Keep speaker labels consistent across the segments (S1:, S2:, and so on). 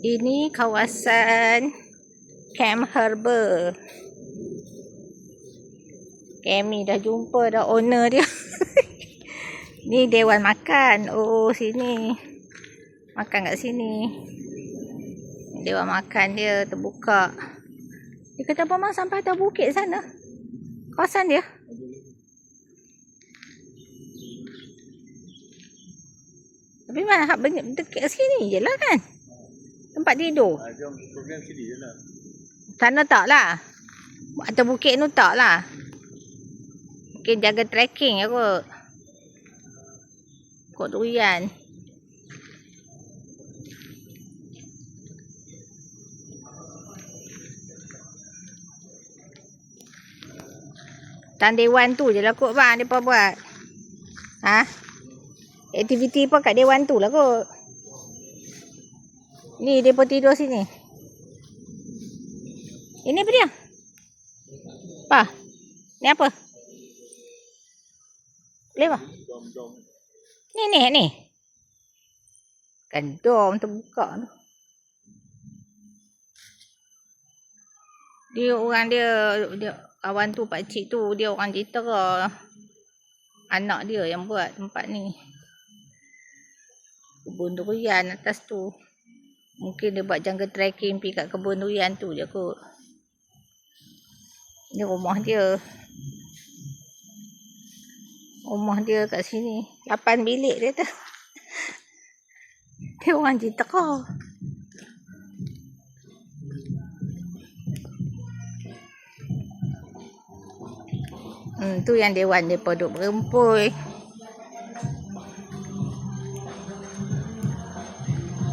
S1: Ini kawasan Camp Harbour. Kami dah jumpa dah owner dia. Ni dewan makan. Oh, sini. Makan kat sini. Dewan makan dia terbuka. Dia kata Abang sampai atas bukit sana. Kawasan dia. Tapi mana hak dekat sini je lah kan? Tempat tidur.
S2: Jom program sini je lah.
S1: Sana tak lah. Atas bukit tu tak lah. Mungkin jaga trekking je kot. Kot durian. Tan dewan tu je lah kot bang. Mereka buat. Ha? Aktiviti apa kat dewan tu lah kot. Ni dia pun tidur sini. Ini apa dia? Apa? Ni apa? Boleh apa? Ni. Kan dom terbuka tu. Dia orang dia kawan tu pakcik tu dia orang Jitera. Anak dia yang buat tempat ni. Kebun durian atas tu. Mungkin dia buat jungle trekking pergi kat kebun durian tu je kot. Ni rumah dia. Rumah dia kat sini. 8 bilik dia tu. Dia orang Jitera. Tu yang dewan dia duduk berempoi.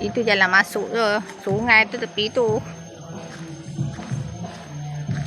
S1: Itu jalan masuk tu. Sungai tu tepi tu.